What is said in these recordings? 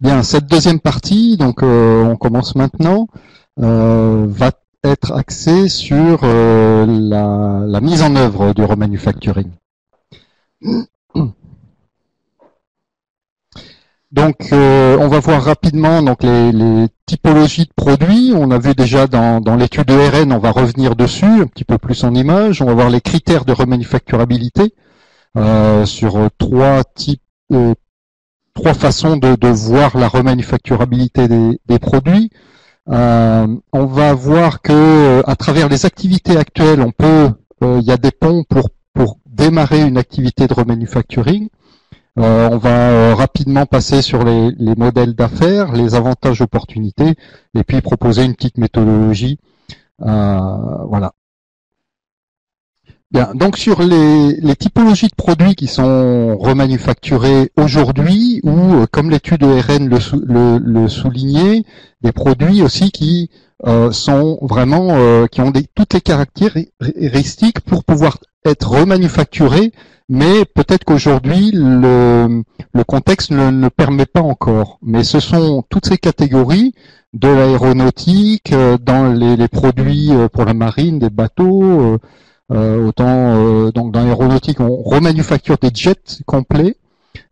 Bien, cette deuxième partie, donc on commence maintenant, va être axée sur la mise en œuvre du remanufacturing. Donc, on va voir rapidement donc les typologies de produits. On a vu déjà dans l'étude ERN, on va revenir dessus un petit peu plus en images. On va voir les critères de remanufacturabilité sur trois façons de voir la remanufacturabilité des produits. On va voir que à travers les activités actuelles, il y a des ponts pour démarrer une activité de remanufacturing. On va rapidement passer sur les modèles d'affaires, les avantages, opportunités, et puis proposer une petite méthodologie. Voilà. Bien, donc sur les typologies de produits qui sont remanufacturés aujourd'hui, ou comme l'étude ERN le soulignait, des produits aussi qui sont vraiment qui ont toutes les caractéristiques pour pouvoir être remanufacturés, mais peut-être qu'aujourd'hui le contexte ne permet pas encore. Mais ce sont toutes ces catégories de l'aéronautique, dans les produits pour la marine, des bateaux. Donc dans l'aéronautique, on remanufacture des jets complets,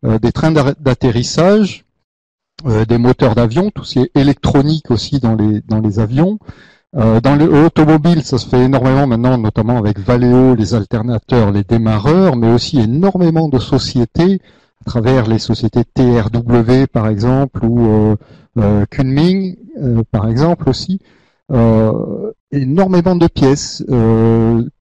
des trains d'atterrissage, des moteurs d'avion, tout ce qui est électronique aussi dans les avions. Dans l'automobile, ça se fait énormément maintenant, notamment avec Valeo, les alternateurs, les démarreurs, mais aussi énormément de sociétés, à travers les sociétés TRW par exemple, ou Kunming par exemple aussi. Énormément de pièces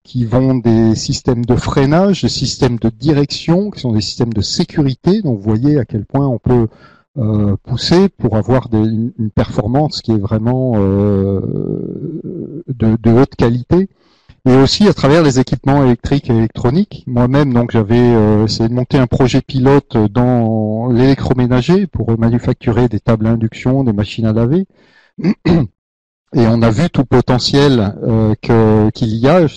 qui vont des systèmes de freinage, des systèmes de direction, qui sont des systèmes de sécurité. Donc vous voyez à quel point on peut pousser pour avoir une performance qui est vraiment de haute qualité. Et aussi à travers les équipements électriques et électroniques. Moi-même, donc j'avais essayé de monter un projet pilote dans l'électroménager pour manufacturer des tables à induction, des machines à laver. Et on a vu tout le potentiel qu'il y a. Je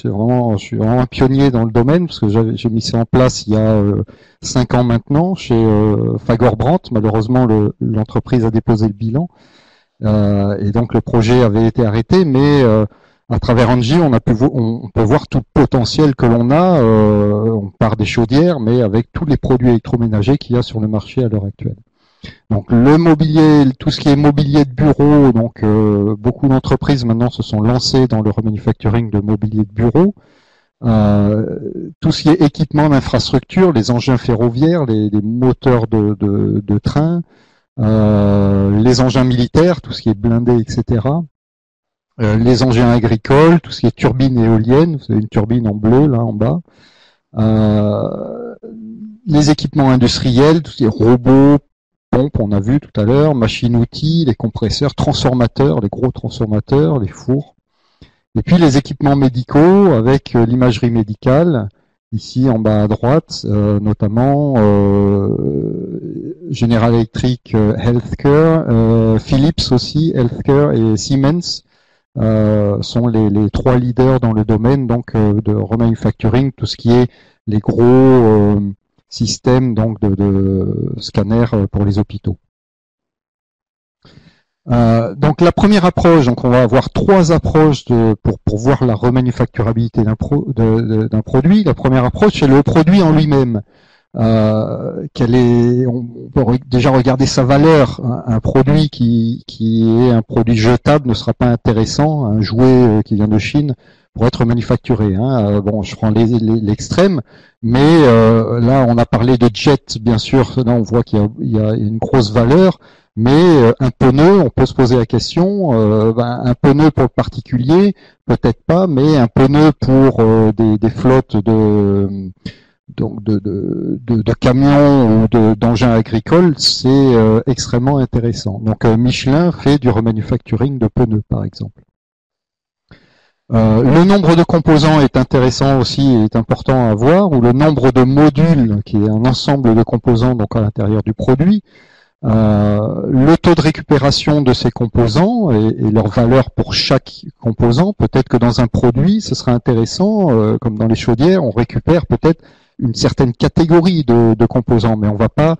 suis vraiment un pionnier dans le domaine parce que j'ai mis ça en place il y a 5 ans maintenant chez Fagor-Brandt. Malheureusement, l'entreprise a déposé le bilan et donc le projet avait été arrêté. Mais à travers Engie, on peut voir tout le potentiel que l'on a. On part des chaudières, mais avec tous les produits électroménagers qu'il y a sur le marché à l'heure actuelle. Donc le mobilier, tout ce qui est mobilier de bureau, donc beaucoup d'entreprises maintenant se sont lancées dans le remanufacturing de mobilier de bureau. Tout ce qui est équipement d'infrastructure, les engins ferroviaires, les moteurs de train, les engins militaires, tout ce qui est blindé, etc. Les engins agricoles, tout ce qui est turbine éolienne, vous avez une turbine en bleu là en bas. Les équipements industriels, tout ce qui est robots, pompes, on a vu tout à l'heure, machines-outils, les compresseurs, transformateurs, les gros transformateurs, les fours. Et puis les équipements médicaux avec l'imagerie médicale, ici en bas à droite, notamment General Electric Healthcare, Philips aussi, Healthcare et Siemens sont les trois leaders dans le domaine donc de remanufacturing, tout ce qui est les gros système donc de scanner pour les hôpitaux. Donc la première approche, donc on va avoir trois approches pour voir la remanufacturabilité d'un produit. La première approche, c'est le produit en lui-même. On peut déjà regarder sa valeur. Un produit qui est un produit jetable ne sera pas intéressant. Un jouet qui vient de Chine pour être manufacturé. Bon, je prends l'extrême, mais là, on a parlé de jet, bien sûr. Là, on voit qu'il y a une grosse valeur, mais un pneu, on peut se poser la question. Un pneu pour le particulier, peut-être pas, mais un pneu pour des flottes de camions ou d'engins agricoles, c'est extrêmement intéressant. Donc Michelin fait du remanufacturing de pneus, par exemple. Le nombre de composants est intéressant aussi, est important à voir, ou le nombre de modules, qui est un ensemble de composants donc à l'intérieur du produit, le taux de récupération de ces composants et leur valeur pour chaque composant. Peut-être que dans un produit, ce sera intéressant, comme dans les chaudières, on récupère peut-être une certaine catégorie de composants, mais on ne va pas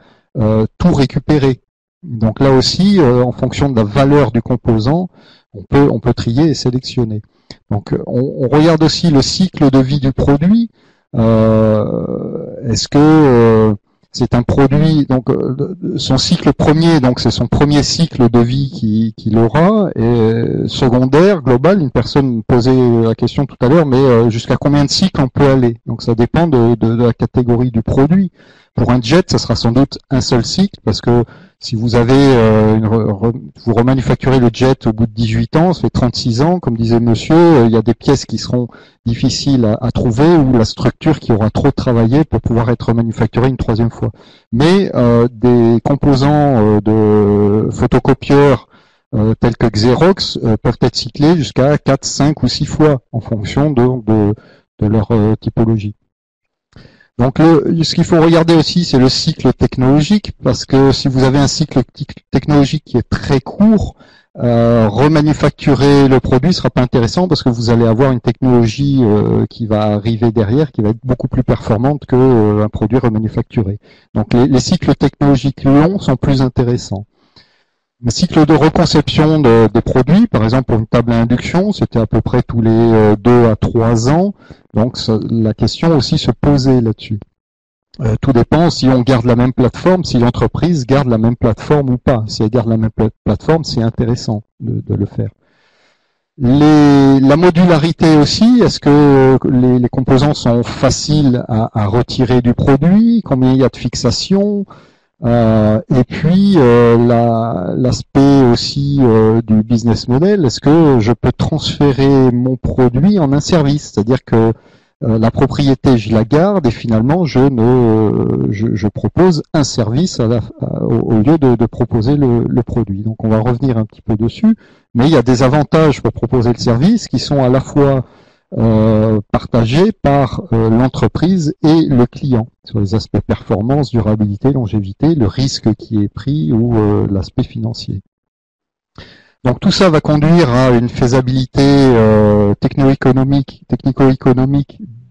tout récupérer. Donc là aussi, en fonction de la valeur du composant, on peut trier et sélectionner. Donc on regarde aussi le cycle de vie du produit. Est-ce que c'est un produit, donc son cycle premier, donc c'est son premier cycle de vie qu'il aura, et secondaire, global, une personne posait la question tout à l'heure, mais jusqu'à combien de cycles on peut aller? Donc ça dépend de la catégorie du produit. Pour un jet, ça sera sans doute un seul cycle, parce que si vous avez vous remanufacturez le jet au bout de 18 ans, ça fait 36 ans, comme disait monsieur, il y a des pièces qui seront difficiles à trouver, ou la structure qui aura trop travaillé pour pouvoir être remanufacturée une troisième fois. Mais des composants de photocopieurs tels que Xerox peuvent être cyclés jusqu'à 4, 5 ou 6 fois en fonction de leur typologie. Donc ce qu'il faut regarder aussi, c'est le cycle technologique, parce que si vous avez un cycle technologique qui est très court, remanufacturer le produit sera pas intéressant, parce que vous allez avoir une technologie qui va arriver derrière, qui va être beaucoup plus performante que un produit remanufacturé. Donc les cycles technologiques longs sont plus intéressants. Le cycle de reconception des produits, par exemple pour une table à induction, c'était à peu près tous les 2 à 3 ans. Donc la question aussi se posait là-dessus. Tout dépend si on garde la même plateforme, si l'entreprise garde la même plateforme ou pas. Si elle garde la même plateforme, c'est intéressant de le faire. La modularité aussi, est-ce que les composants sont faciles à retirer du produit? Combien il y a de fixation? Et puis l'aspect aussi du business model, est-ce que je peux transférer mon produit en un service, c'est-à-dire que la propriété je la garde et finalement je propose un service au lieu de proposer le produit. Donc on va revenir un petit peu dessus, mais il y a des avantages pour proposer le service qui sont à la fois partagé par l'entreprise et le client sur les aspects performance, durabilité, longévité, le risque qui est pris ou l'aspect financier. Donc tout ça va conduire à une faisabilité technico-économique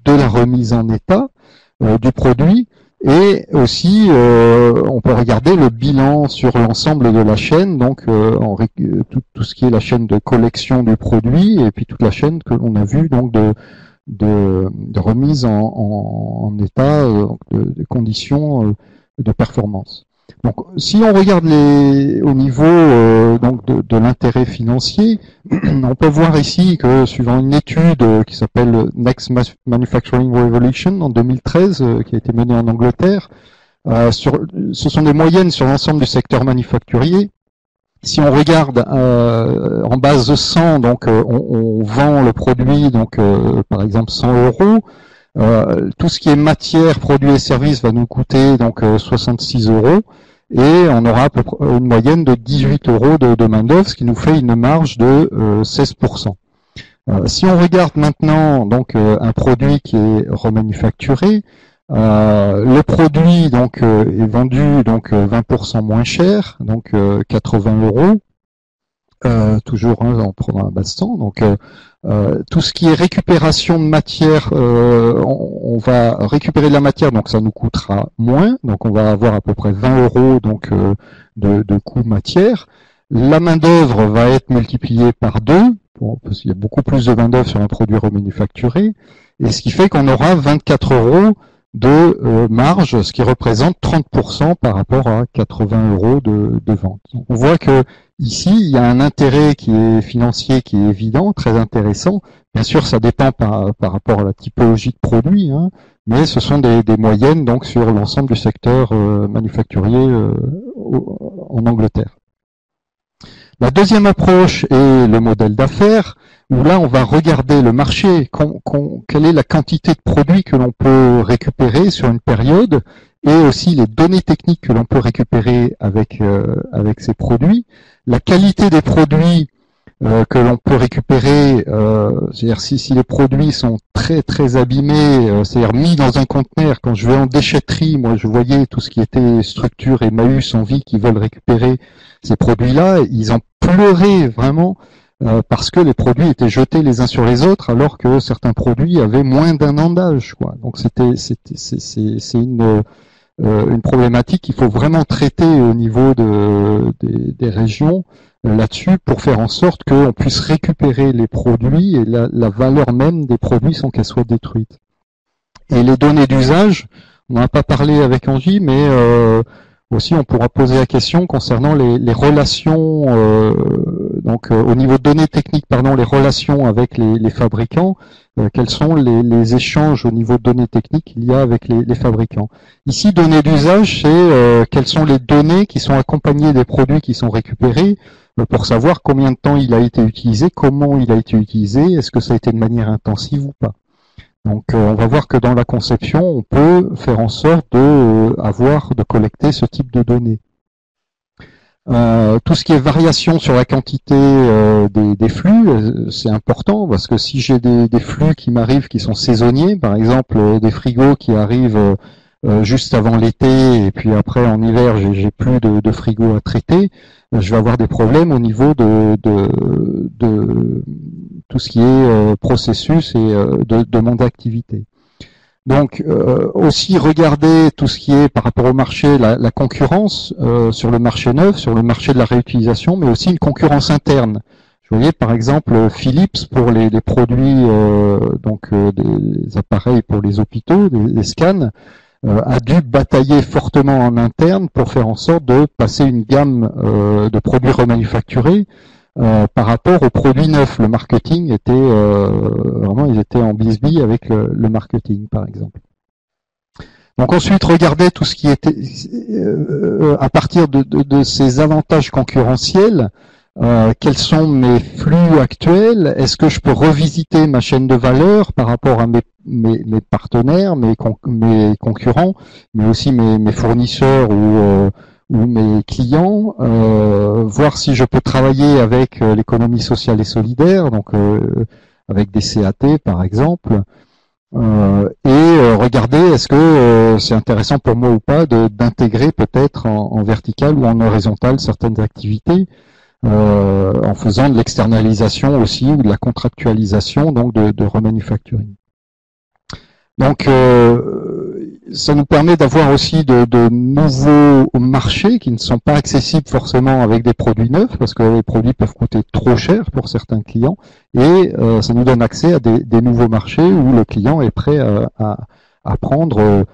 de la remise en état du produit, et aussi on peut regarder le bilan sur l'ensemble de la chaîne, donc tout ce qui est la chaîne de collection du produit, et puis toute la chaîne que l'on a vu donc de remise en état de conditions de performance. Donc, si on regarde au niveau donc de l'intérêt financier, on peut voir ici que suivant une étude qui s'appelle Next Manufacturing Revolution en 2013, qui a été menée en Angleterre, ce sont des moyennes sur l'ensemble du secteur manufacturier. Si on regarde en base de 100, donc on vend le produit, donc par exemple 100 euros. Tout ce qui est matière, produits et services va nous coûter donc 66 euros, et on aura à peu près une moyenne de 18 euros de main-d'œuvre, ce qui nous fait une marge de 16%. Si on regarde maintenant donc un produit qui est remanufacturé, le produit donc est vendu donc 20% moins cher, donc 80 euros, toujours en prenant un base 100. Donc tout ce qui est récupération de matière, on va récupérer de la matière, donc ça nous coûtera moins, donc on va avoir à peu près 20 euros donc de coût matière. La main d'œuvre va être multipliée par 2, parce qu'il y a beaucoup plus de main d'œuvre sur un produit remanufacturé, et ce qui fait qu'on aura 24 euros de marge, ce qui représente 30% par rapport à 80 euros de vente. Donc on voit que ici, il y a un intérêt qui est financier, qui est évident, très intéressant. Bien sûr, ça dépend par rapport à la typologie de produit, hein, mais ce sont des moyennes donc sur l'ensemble du secteur manufacturier en Angleterre. La deuxième approche est le modèle d'affaires, où là on va regarder le marché, quelle est la quantité de produits que l'on peut récupérer sur une période, et aussi les données techniques que l'on peut récupérer avec ces produits, la qualité des produits que l'on peut récupérer, c'est-à-dire si les produits sont très très abîmés, c'est-à-dire mis dans un conteneur. Quand je vais en déchetterie, moi je voyais tout ce qui était structure et Emmaüs en vie qui veulent récupérer ces produits-là, ils en pleuraient vraiment parce que les produits étaient jetés les uns sur les autres, alors que certains produits avaient moins d'un an d'âge, quoi. Donc c'est une problématique qu'il faut vraiment traiter au niveau des régions là-dessus pour faire en sorte qu'on puisse récupérer les produits et la valeur même des produits sans qu'elles soient détruites. Et les données d'usage, on n'en a pas parlé avec Angie, mais aussi on pourra poser la question concernant les relations, au niveau de données techniques, les relations avec les fabricants, quels sont les échanges au niveau de données techniques qu'il y a avec les fabricants. Ici, données d'usage, c'est quelles sont les données qui sont accompagnées des produits qui sont récupérés, pour savoir combien de temps il a été utilisé, comment il a été utilisé, est-ce que ça a été de manière intensive ou pas. Donc on va voir que dans la conception, on peut faire en sorte de collecter ce type de données. Tout ce qui est variation sur la quantité des flux, c'est important parce que si j'ai des flux qui m'arrivent qui sont saisonniers, par exemple des frigos qui arrivent juste avant l'été et puis après en hiver j'ai plus de frigo à traiter, je vais avoir des problèmes au niveau de tout ce qui est processus et de mon activité. Donc aussi regarder tout ce qui est par rapport au marché, la concurrence sur le marché neuf, sur le marché de la réutilisation, mais aussi une concurrence interne. Vous voyez par exemple Philips pour les produits des appareils pour les hôpitaux, des scans, a dû batailler fortement en interne pour faire en sorte de passer une gamme de produits remanufacturés par rapport aux produits neufs. Le marketing était vraiment, ils étaient en bisbille avec le marketing, par exemple. Donc ensuite, regardez tout ce qui était à partir de ces avantages concurrentiels. Quels sont mes flux actuels? Est-ce que je peux revisiter ma chaîne de valeur par rapport à mes partenaires, mes concurrents, mais aussi mes fournisseurs ou mes clients, voir si je peux travailler avec l'économie sociale et solidaire, donc avec des CAT par exemple, et regarder est-ce que c'est intéressant pour moi ou pas d'intégrer peut-être en vertical ou en horizontal certaines activités, en faisant de l'externalisation aussi ou de la contractualisation donc de remanufacturing. Donc ça nous permet d'avoir aussi de nouveaux marchés qui ne sont pas accessibles forcément avec des produits neufs parce que les produits peuvent coûter trop cher pour certains clients et ça nous donne accès à des nouveaux marchés où le client est prêt à prendre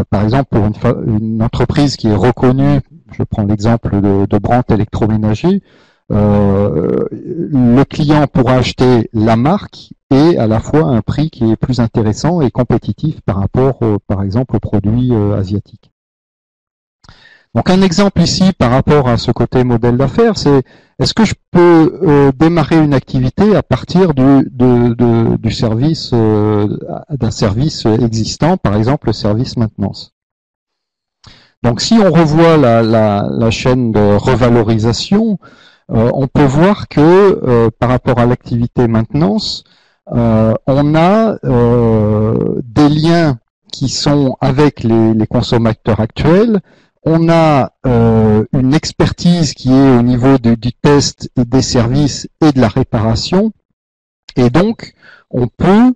par exemple pour une entreprise qui est reconnue, je prends l'exemple de Brandt électroménager, le client pourra acheter la marque et à la fois un prix qui est plus intéressant et compétitif par rapport, par exemple, aux produits asiatiques. Donc un exemple ici par rapport à ce côté modèle d'affaires, c'est est-ce que je peux démarrer une activité à partir du service d'un service existant, par exemple le service maintenance. Donc si on revoit la chaîne de revalorisation, on peut voir que par rapport à l'activité maintenance, on a des liens qui sont avec les consommateurs actuels. On a une expertise qui est au niveau du test et des services et de la réparation. Et donc, on peut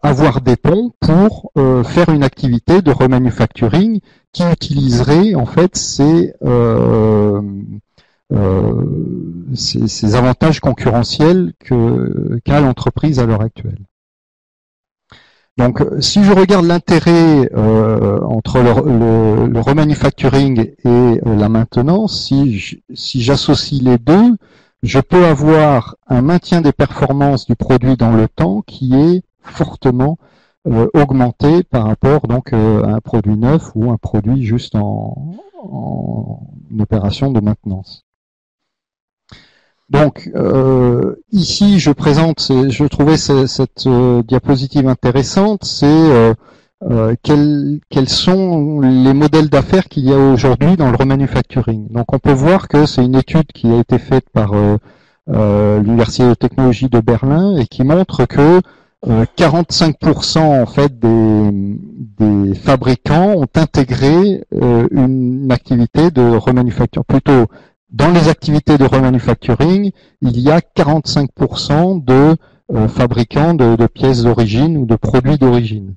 avoir des ponts pour faire une activité de remanufacturing qui utiliserait en fait ces avantages concurrentiels qu'a l'entreprise à l'heure actuelle. Donc, si je regarde l'intérêt entre le remanufacturing et la maintenance, si j'associe les deux, je peux avoir un maintien des performances du produit dans le temps qui est fortement augmenté par rapport donc à un produit neuf ou un produit juste en opération de maintenance. Donc ici je présente, je trouvais cette diapositive intéressante, c'est quels sont les modèles d'affaires qu'il y a aujourd'hui dans le remanufacturing. Donc on peut voir que c'est une étude qui a été faite par l'Université de technologie de Berlin et qui montre que 45% en fait des fabricants ont intégré une activité de remanufacturing. Plutôt, dans les activités de remanufacturing, il y a 45% de fabricants de pièces d'origine ou de produits d'origine.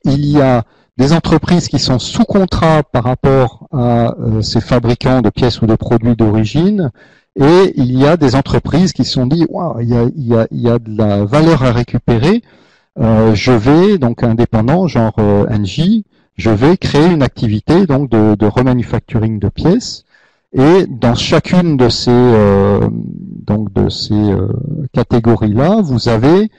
Il y a des entreprises qui sont sous contrat par rapport à ces fabricants de pièces ou de produits d'origine, et il y a des entreprises qui se sont dit waouh, il y a de la valeur à récupérer. Je vais, donc indépendant, genre Engie, je vais créer une activité donc de remanufacturing de pièces. Et dans chacune de ces catégories-là, vous avez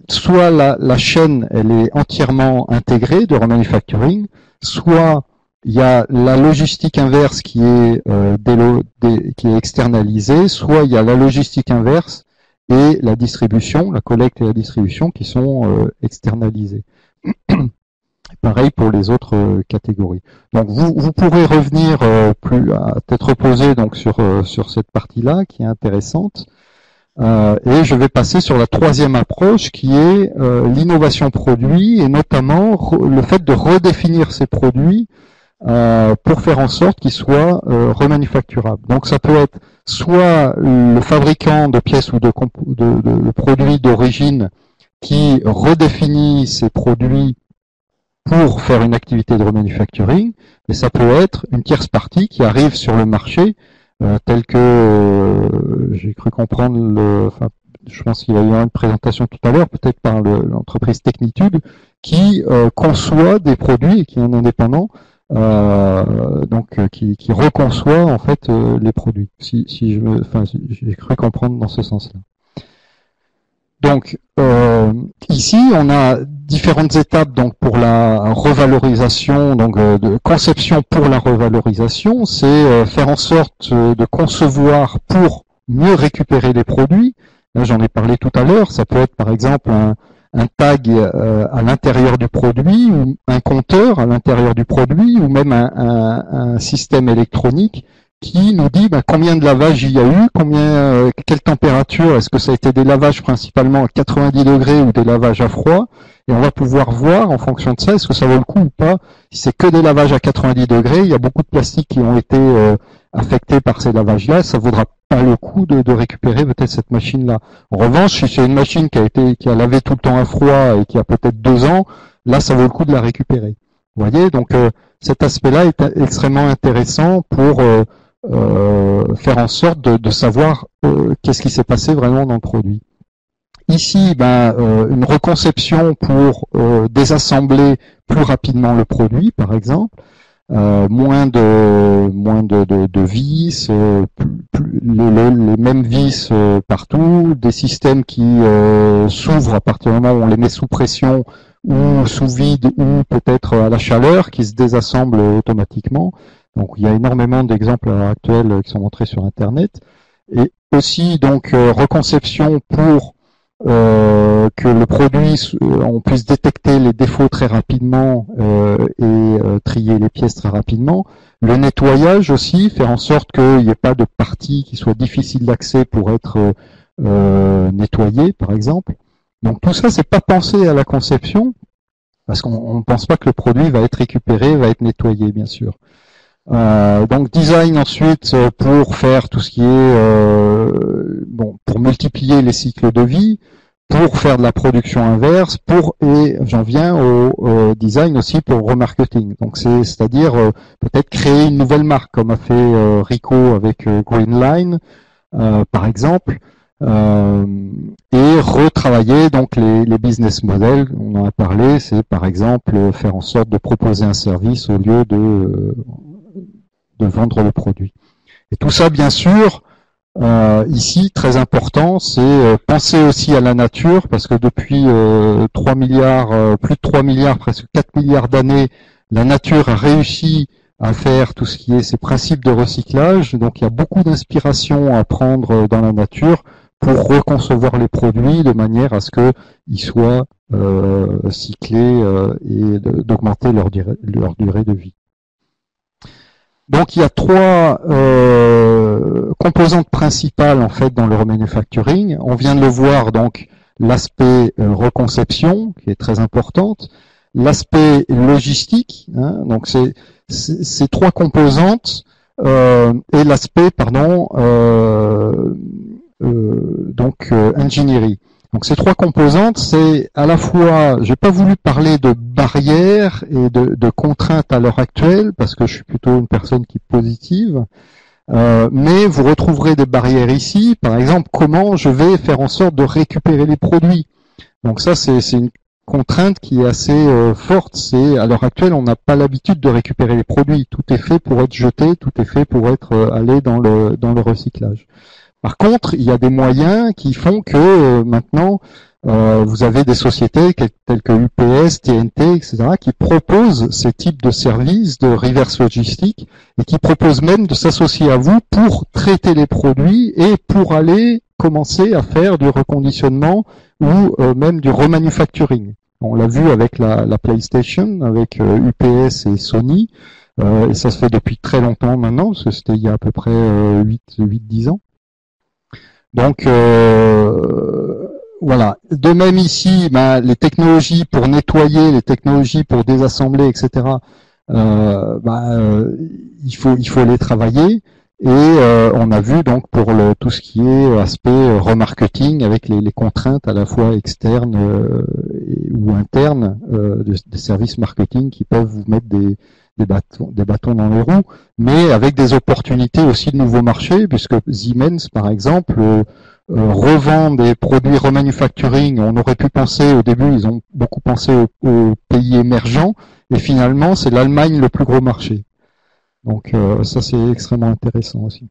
soit la chaîne, elle est entièrement intégrée de remanufacturing, soit il y a la logistique inverse qui est externalisée, soit il y a la logistique inverse et la distribution, la collecte et la distribution qui sont externalisées. Pareil pour les autres catégories. Donc vous pourrez revenir plus à tête reposée donc sur cette partie-là qui est intéressante. Et je vais passer sur la troisième approche qui est l'innovation produit et notamment le fait de redéfinir ces produits pour faire en sorte qu'ils soient remanufacturables. Donc ça peut être soit le fabricant de pièces ou de produits d'origine qui redéfinit ces produits pour faire une activité de remanufacturing, et ça peut être une tierce partie qui arrive sur le marché, tel que j'ai cru comprendre, je pense qu'il y a eu une présentation tout à l'heure, peut-être par l'entreprise Technitude, qui conçoit des produits et qui est un indépendant, qui reconçoit en fait les produits. J'ai cru comprendre dans ce sens-là. Donc ici, on a différentes étapes donc pour la revalorisation, donc de conception pour la revalorisation, c'est faire en sorte de concevoir pour mieux récupérer les produits. Là, j'en ai parlé tout à l'heure. Ça peut être par exemple un tag à l'intérieur du produit, ou un compteur à l'intérieur du produit, ou même un système électronique qui nous dit combien de lavages il y a eu, quelle température, est-ce que ça a été des lavages principalement à 90 degrés ou des lavages à froid, et on va pouvoir voir en fonction de ça, est-ce que ça vaut le coup ou pas. Si c'est que des lavages à 90 degrés, il y a beaucoup de plastiques qui ont été affectés par ces lavages-là, ça vaudra pas le coup de récupérer peut-être cette machine-là. En revanche, si c'est une machine qui a lavé tout le temps à froid et qui a peut-être 2 ans, là ça vaut le coup de la récupérer. Vous voyez, donc cet aspect-là est extrêmement intéressant pour faire en sorte de savoir qu'est-ce qui s'est passé vraiment dans le produit. Ici, une reconception pour désassembler plus rapidement le produit, par exemple, moins de vis, les mêmes vis partout, des systèmes qui s'ouvrent à partir du moment où on les met sous pression ou sous vide ou peut-être à la chaleur, qui se désassemblent automatiquement. Donc il y a énormément d'exemples à l'heure actuelle qui sont montrés sur Internet. Et aussi donc reconception pour que le produit, on puisse détecter les défauts très rapidement et trier les pièces très rapidement. Le nettoyage aussi, faire en sorte qu'il n'y ait pas de parties qui soient difficiles d'accès pour être nettoyées, par exemple. Donc tout ça, c'est pas pensé à la conception, parce qu'on ne pense pas que le produit va être récupéré, va être nettoyé, bien sûr. Donc design ensuite pour faire tout ce qui est pour multiplier les cycles de vie, pour faire de la production inverse, et j'en viens au design aussi pour remarketing. Donc c'est-à-dire peut-être créer une nouvelle marque comme a fait Rico avec Greenline par exemple, et retravailler donc les business models. On en a parlé, c'est par exemple faire en sorte de proposer un service au lieu de vendre le produit. Et tout ça, bien sûr, ici, très important, c'est penser aussi à la nature, parce que depuis 3 milliards, plus de 3 milliards, presque 4 milliards d'années, la nature a réussi à faire tout ce qui est ces principes de recyclage. Donc, il y a beaucoup d'inspiration à prendre dans la nature pour reconcevoir les produits de manière à ce qu'ils soient cyclés et d'augmenter leur durée de vie. Donc il y a 3 composantes principales en fait dans le remanufacturing. On vient de le voir, donc l'aspect reconception qui est très importante, l'aspect logistique, donc ces 3 composantes et l'aspect donc ingénierie. Donc ces trois composantes, c'est à la fois, j'ai pas voulu parler de barrières et de contraintes à l'heure actuelle, parce que je suis plutôt une personne qui est positive, mais vous retrouverez des barrières ici, par exemple, comment je vais faire en sorte de récupérer les produits. Donc ça, c'est une contrainte qui est assez forte, c'est à l'heure actuelle, on n'a pas l'habitude de récupérer les produits. Tout est fait pour être jeté, tout est fait pour être allé dans le recyclage. Par contre, il y a des moyens qui font que maintenant, vous avez des sociétés telles que UPS, TNT, etc., qui proposent ces types de services de reverse logistique et qui proposent même de s'associer à vous pour traiter les produits et pour aller commencer à faire du reconditionnement ou même du remanufacturing. On l'a vu avec la PlayStation, avec UPS et Sony, et ça se fait depuis très longtemps maintenant, parce que c'était il y a à peu près 8-10 ans. Donc voilà. De même ici, les technologies pour nettoyer, les technologies pour désassembler, etc. Il faut les travailler. Et on a vu donc pour tout ce qui est aspect remarketing avec les contraintes à la fois externes ou internes des services marketing qui peuvent vous mettre des bâtons dans les roues, mais avec des opportunités aussi de nouveaux marchés, puisque Siemens, par exemple, revend des produits remanufacturing. On aurait pu penser, au début, ils ont beaucoup pensé aux pays émergents, et finalement, c'est l'Allemagne le plus gros marché. Donc ça, c'est extrêmement intéressant aussi.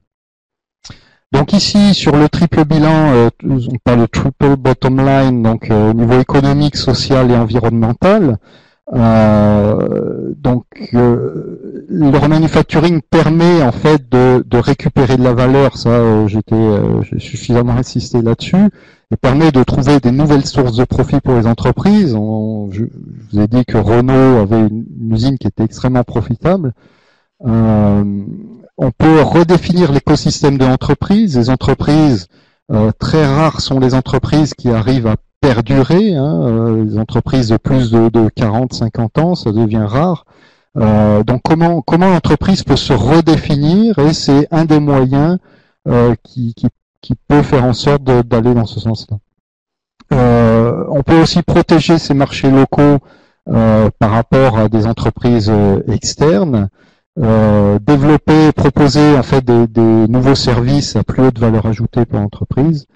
Donc ici, sur le triple bilan, on parle de triple bottom line, donc au niveau économique, social et environnemental. Le remanufacturing permet en fait de récupérer de la valeur, ça j'ai suffisamment insisté là-dessus, et permet de trouver des nouvelles sources de profit pour les entreprises. Je vous ai dit que Renault avait une usine qui était extrêmement profitable. On peut redéfinir l'écosystème de l'entreprise. Les entreprises, très rares sont les entreprises qui arrivent à perdurer. Les entreprises de plus de 40-50 ans, ça devient rare. Donc comment l'entreprise peut se redéfinir, et c'est un des moyens qui peut faire en sorte d'aller dans ce sens-là. On peut aussi protéger ces marchés locaux par rapport à des entreprises externes. Développer, proposer en fait des nouveaux services à plus haute valeur ajoutée pour l'entreprise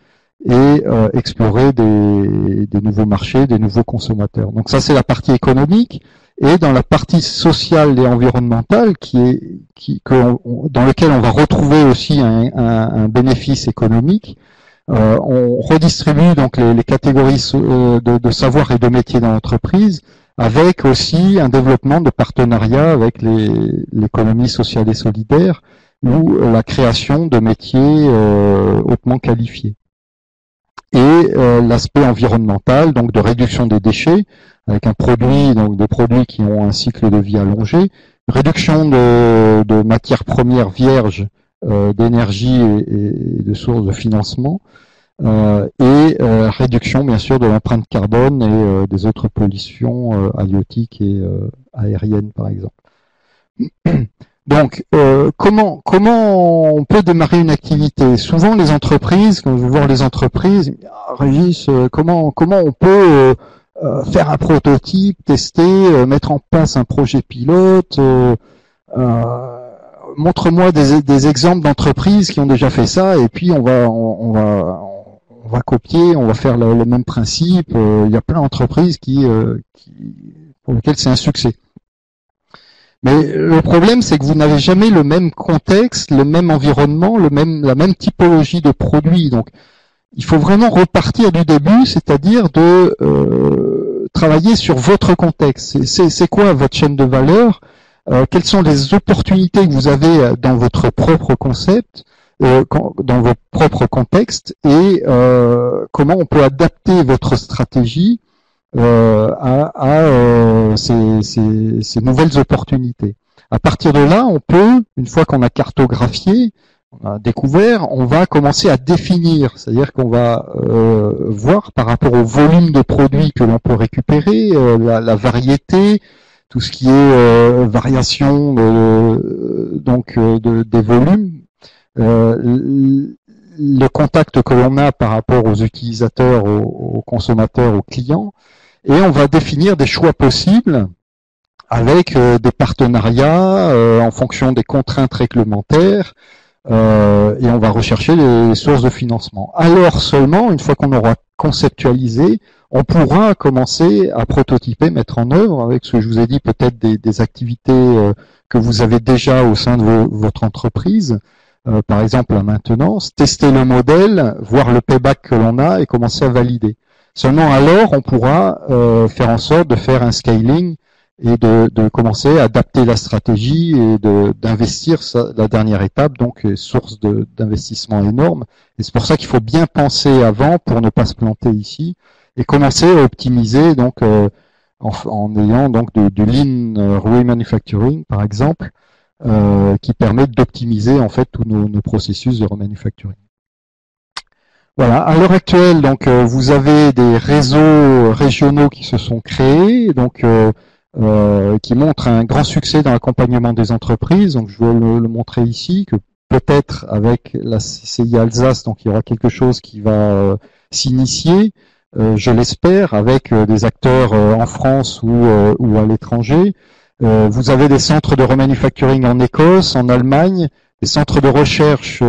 et explorer des nouveaux marchés, des nouveaux consommateurs. Donc ça, c'est la partie économique. Et dans la partie sociale et environnementale, dans lequel on va retrouver aussi un bénéfice économique, on redistribue donc les catégories de savoir et de métiers dans l'entreprise, avec aussi un développement de partenariat avec l'économie sociale et solidaire, ou la création de métiers hautement qualifiés. Et l'aspect environnemental, donc de réduction des déchets, avec des produits qui ont un cycle de vie allongé, réduction de matières premières vierges, d'énergie et de sources de financement, et réduction bien sûr de l'empreinte carbone et des autres pollutions halieutiques et aériennes par exemple. Donc comment on peut démarrer une activité? Souvent les entreprises, quand je vais voir les entreprises, Régis, comment on peut faire un prototype, tester, mettre en place un projet pilote, montre-moi des exemples d'entreprises qui ont déjà fait ça, et puis on va copier, on va faire le même principe. Il y a plein d'entreprises pour lesquelles c'est un succès. Mais le problème, c'est que vous n'avez jamais le même contexte, le même environnement, la même typologie de produits. Donc, il faut vraiment repartir du début, c'est-à-dire de travailler sur votre contexte. C'est quoi votre chaîne de valeur? Quelles sont les opportunités que vous avez dans votre propre concept, dans votre propre contexte, et comment on peut adapter votre stratégie à ces nouvelles opportunités. À partir de là, on peut, une fois qu'on a cartographié, on a découvert, on va commencer à définir, c'est-à-dire qu'on va voir par rapport au volume de produits que l'on peut récupérer, la variété, tout ce qui est variation des volumes, le contact que l'on a par rapport aux utilisateurs, aux consommateurs, aux clients, et on va définir des choix possibles avec des partenariats en fonction des contraintes réglementaires, et on va rechercher les sources de financement. Alors seulement, une fois qu'on aura conceptualisé, on pourra commencer à prototyper, mettre en œuvre, avec ce que je vous ai dit, peut-être des activités que vous avez déjà au sein de votre entreprise, par exemple la maintenance, tester le modèle, voir le payback que l'on a et commencer à valider. Seulement alors, on pourra faire en sorte de faire un scaling et de commencer à adapter la stratégie et d'investir la dernière étape, donc source d'investissement énorme. Et c'est pour ça qu'il faut bien penser avant pour ne pas se planter ici et commencer à optimiser donc en ayant donc du lean remanufacturing par exemple, qui permet d'optimiser en fait tous nos processus de remanufacturing. Voilà, à l'heure actuelle, donc vous avez des réseaux régionaux qui se sont créés, donc qui montrent un grand succès dans l'accompagnement des entreprises. Donc je vais le montrer ici, que peut-être avec la CCI Alsace, donc il y aura quelque chose qui va s'initier, je l'espère, avec des acteurs en France ou à l'étranger. Vous avez des centres de remanufacturing en Écosse, en Allemagne, des centres de recherche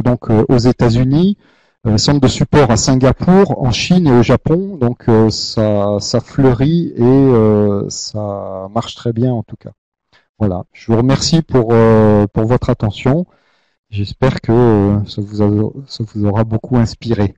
donc aux États-Unis, centre de support à Singapour, en Chine et au Japon, donc ça fleurit et ça marche très bien en tout cas. Voilà, je vous remercie pour votre attention. J'espère que ça vous aura beaucoup inspiré.